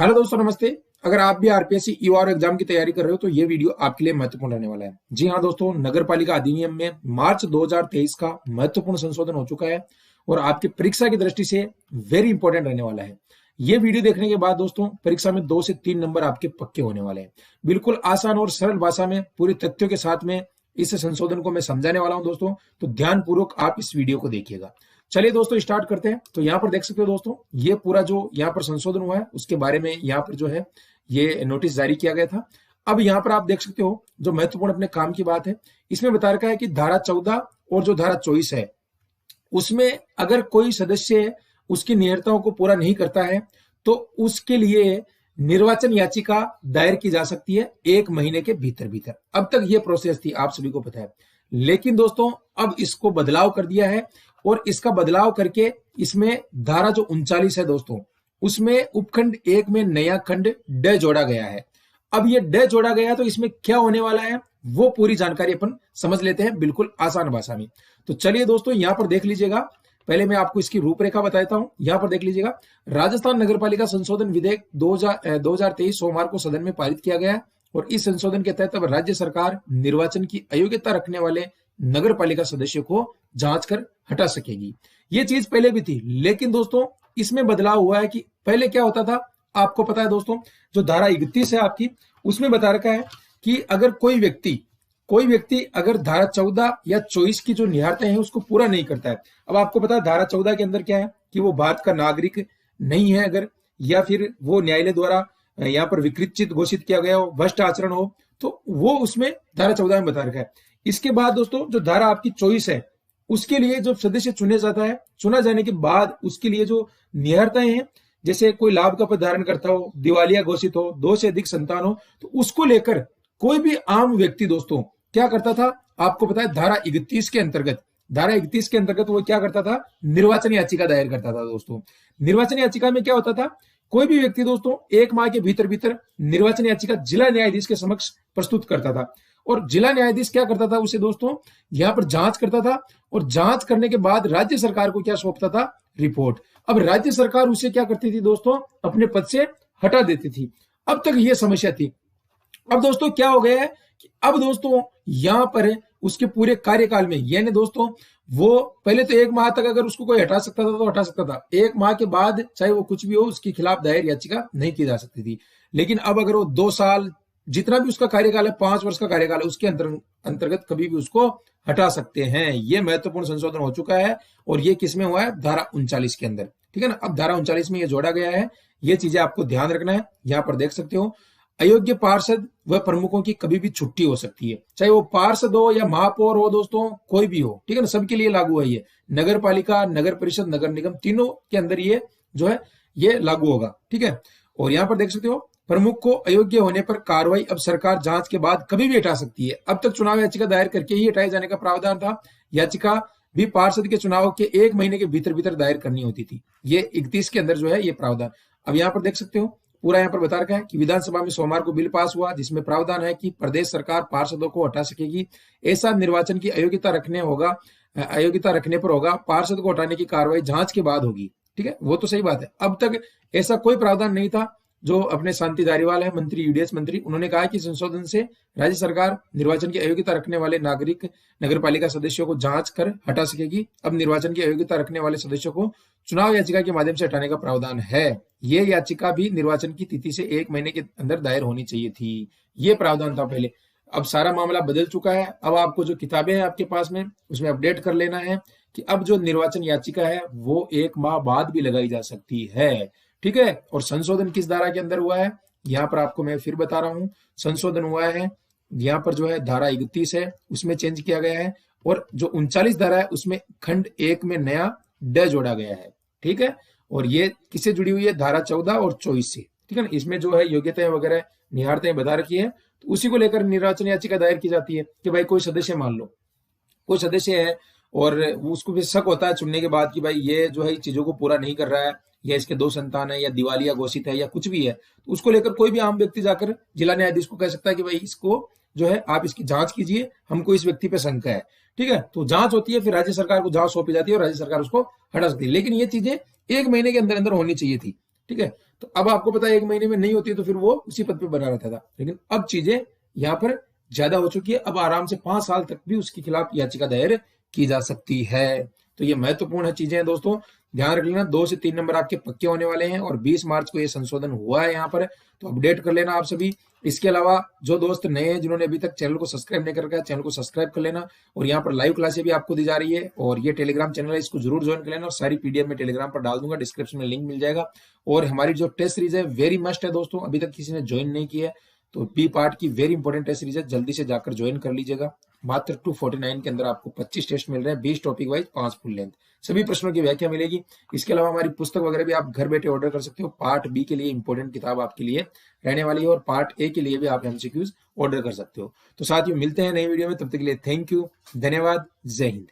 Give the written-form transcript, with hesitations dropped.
Hello दोस्तों, नमस्ते। अगर आप भी आरपीएससी ईओआर एग्जाम की तैयारी कर रहे हो तो ये वीडियो आपके लिए महत्वपूर्ण रहने वाला है। जी हाँ दोस्तों, नगर पालिका अधिनियम में मार्च 2023 का महत्वपूर्ण संशोधन हो चुका है और आपकी परीक्षा की दृष्टि से वेरी इंपॉर्टेंट रहने वाला है। ये वीडियो देखने के बाद दोस्तों परीक्षा में 2 से 3 नंबर आपके पक्के होने वाले हैं। बिल्कुल आसान और सरल भाषा में पूरे तथ्यों के साथ में इस संशोधन को मैं समझाने वाला हूं दोस्तों, तो ध्यानपूर्वक आप इस वीडियो को देखिएगा। चलिए दोस्तों स्टार्ट करते हैं। तो यहाँ पर देख सकते हो दोस्तों, ये पूरा जो यहाँ पर संशोधन हुआ है उसके बारे में यहाँ पर जो है ये नोटिस जारी किया गया था। अब यहाँ पर आप देख सकते हो जो महत्वपूर्ण अपने काम की बात है, इसमें बता रखा है कि धारा 14 और जो धारा 24 है उसमें अगर कोई सदस्य उसकी नियतताओं को पूरा नहीं करता है तो उसके लिए निर्वाचन याचिका दायर की जा सकती है 1 महीने के भीतर भीतर। अब तक ये प्रोसेस थी, आप सभी को पता है। लेकिन दोस्तों अब इसको बदलाव कर दिया है और इसका बदलाव करके इसमें धारा जो 39 है दोस्तों, उसमें उपखंड 1 में नया खंड ड जोड़ा गया है। अब ये ड जोड़ा गया है तो इसमें क्या होने वाला है वो पूरी जानकारी अपन समझ लेते हैं बिल्कुल आसान भाषा में। तो चलिए दोस्तों यहां पर देख लीजिएगा। पहले मैं आपको इसकी रूपरेखा बताता हूं। यहां पर देख लीजिएगा, राजस्थान नगरपालिका संशोधन विधेयक 2023 सोमवार को सदन में पारित किया गया और इस संशोधन के तहत अब राज्य सरकार निर्वाचन की अयोग्यता रखने वाले नगर पालिका सदस्यों को जांच कर हटा सकेगी। ये चीज पहले भी थी, लेकिन दोस्तों इसमें बदलाव हुआ है कि पहले क्या होता था आपको पता है दोस्तों, जो धारा 31 है आपकी, उसमें बता रखा है कि अगर कोई व्यक्ति अगर धारा 14 या 24 की जो निहारते हैं उसको पूरा नहीं करता है। अब आपको पता है धारा 14 के अंदर क्या है कि वो भारत का नागरिक नहीं है अगर, या फिर वो न्यायालय द्वारा यहाँ पर विकृत घोषित किया गया हो, भ्रष्ट आचरण हो, तो वो उसमें धारा 14 में बता रखा है। इसके बाद दोस्तों जो धारा आपकी 24 है उसके लिए जो सदस्य चुने जाता है, चुना जाने के बाद उसके लिए जो निहरताएं हैं, जैसे कोई लाभ का पद धारण करता हो, दिवालिया घोषित हो, 2 से अधिक संतान हो, तो उसको लेकर कोई भी आम व्यक्ति दोस्तों क्या करता था आपको पता है, धारा 31 के अंतर्गत वो क्या करता था, निर्वाचन याचिका दायर करता था दोस्तों। निर्वाचन याचिका में क्या होता था, कोई भी व्यक्ति दोस्तों 1 माह के भीतर भीतर निर्वाचन याचिका जिला न्यायाधीश के समक्ष प्रस्तुत करता था और जिला न्यायाधीश क्या करता था, उसे दोस्तों यहां पर जांच करता था और जांच करने के बाद राज्य सरकार को क्या सौंपता था, रिपोर्ट। अब राज्य सरकार उसे क्या करती थी दोस्तों, अपने पद से हटा देती थी। अब तक यह समस्या थी। अब दोस्तों क्या हो गया है कि अब दोस्तों यहां पर उसके पूरे कार्यकाल में, यानी दोस्तों वो पहले तो 1 माह तक अगर उसको कोई हटा सकता था तो हटा सकता था, 1 माह के बाद चाहे वो कुछ भी हो उसके खिलाफ दायर याचिका नहीं की जा सकती थी। लेकिन अब अगर वो 2 साल जितना भी उसका कार्यकाल है, 5 वर्ष का कार्यकाल है, उसके अंतर्गत कभी भी उसको हटा सकते हैं। ये महत्वपूर्ण संशोधन हो चुका है और ये किसमें हुआ है, धारा 39 के अंदर, ठीक है ना। अब धारा 39 में ये जोड़ा गया है, ये चीजें आपको ध्यान रखना है। यहां पर देख सकते हो, अयोग्य पार्षद व प्रमुखों की कभी भी छुट्टी हो सकती है, चाहे वो पार्षद हो या महापौर हो दोस्तों, कोई भी हो, ठीक है ना, सबके लिए लागू है ये। नगर पालिका, नगर परिषद, नगर निगम, तीनों के अंदर ये जो है ये लागू होगा, ठीक है। और यहां पर देख सकते हो, प्रमुख को अयोग्य होने पर कार्रवाई अब सरकार जांच के बाद कभी भी हटा सकती है। अब तक चुनाव याचिका दायर करके ही हटाए जाने का प्रावधान था। याचिका भी पार्षद के चुनाव के 1 महीने के भीतर भीतर दायर करनी होती थी। ये 31 के अंदर जो है ये प्रावधान। अब यहाँ पर देख सकते हो, पूरा यहाँ पर बता रखा है कि विधानसभा में सोमवार को बिल पास हुआ जिसमें प्रावधान है कि प्रदेश सरकार पार्षदों को हटा सकेगी। ऐसा निर्वाचन की अयोग्यता रखने पर होगा। पार्षद को हटाने की कार्रवाई जांच के बाद होगी, ठीक है, वो तो सही बात है। अब तक ऐसा कोई प्रावधान नहीं था। जो अपने शांति धारीवाल है मंत्री, यूडीएच मंत्री, उन्होंने कहा कि संशोधन से राज्य सरकार निर्वाचन की अयोग्यता रखने वाले नागरिक नगरपालिका सदस्यों को जांच कर हटा सकेगी। अब निर्वाचन की अयोग्यता रखने वाले सदस्यों को चुनाव याचिका के माध्यम से हटाने का प्रावधान है। ये याचिका भी निर्वाचन की तिथि से 1 महीने के अंदर दायर होनी चाहिए थी। ये प्रावधान था पहले। अब सारा मामला बदल चुका है। अब आपको जो किताबें हैं आपके पास में उसमें अपडेट कर लेना है कि अब जो निर्वाचन याचिका है वो 1 माह बाद भी लगाई जा सकती है, ठीक है। और संशोधन किस धारा के अंदर हुआ है, यहां पर आपको मैं फिर बता रहा हूं। संशोधन हुआ है यहां पर जो है धारा 31 है उसमें चेंज किया गया है और जो 39 धारा है उसमें खंड 1 में नया ड जोड़ा गया है, ठीक है। और ये किससे जुड़ी हुई है, धारा 14 और 24 से, ठीक है ना। इसमें जो है योग्यताएं वगैरह निहारतें बता रखी है, तो उसी को लेकर निर्वाचन याचिका दायर की जाती है कि भाई कोई सदस्य, मान लो कोई सदस्य है और उसको भी शक होता है चुनने के बाद कि भाई ये जो है चीजों को पूरा नहीं कर रहा है, या इसके 2 संतान है, या दिवालिया घोषित है, या कुछ भी है, तो उसको लेकर कोई भी आम व्यक्ति जाकर जिला न्यायाधीश को कह सकता है कि भाई इसको जो है आप इसकी जांच कीजिए, हमको इस व्यक्ति पे शंका है, ठीक है। तो जांच होती है, फिर राज्य सरकार को जांच सौंपी जाती है और राज्य सरकार उसको हटा सकती है। लेकिन ये चीजें 1 महीने के अंदर अंदर होनी चाहिए थी। ठीक है। तो अब आपको पता है 1 महीने में नहीं होती है तो फिर वो उसी पद पे बना रहता था, लेकिन अब चीजें यहाँ पर ज्यादा हो चुकी है। अब आराम से 5 साल तक भी उसके खिलाफ याचिका दायर की जा सकती है। तो ये महत्वपूर्ण है चीजें हैं दोस्तों, ध्यान रख लेना। 2 से 3 नंबर आपके पक्के होने वाले हैं और 20 मार्च को ये संशोधन हुआ है यहाँ पर, तो अपडेट कर लेना आप सभी। इसके अलावा जो दोस्त नए हैं जिन्होंने अभी तक चैनल को सब्सक्राइब नहीं कर रखा है, चैनल को सब्सक्राइब कर लेना। और यहाँ पर लाइव क्लासें भी आपको दी जा रही है और ये टेलीग्राम चैनल है, इसको जरूर ज्वाइन कर लेना। और सारी पीडीएफ में टेलीग्राम पर डाल दूंगा, डिस्क्रिप्शन में लिंक मिल जाएगा। और हमारी जो टेस्ट सीरीज है वेरी मस्ट है दोस्तों, अभी तक किसी ने ज्वाइन नहीं किया है तो बी पार्ट की वेरी इंपॉर्टेंट टेस्ट सीरीज है, जल्दी से जाकर ज्वाइन कर लीजिएगा। मात्र 249 के अंदर आपको 25 टेस्ट मिल रहे हैं, 20 टॉपिक वाइज, 5 फुल लेंथ, सभी प्रश्नों की व्याख्या मिलेगी। इसके अलावा हमारी पुस्तक वगैरह भी आप घर बैठे ऑर्डर कर सकते हो। पार्ट बी के लिए इंपॉर्टेंट किताब आपके लिए रहने वाली है और पार्ट ए के लिए भी आप एमसीक्यूज ऑर्डर कर सकते हो। तो साथियों मिलते हैं नई वीडियो में, तब तक के लिए थैंक यू, धन्यवाद, जय हिंद।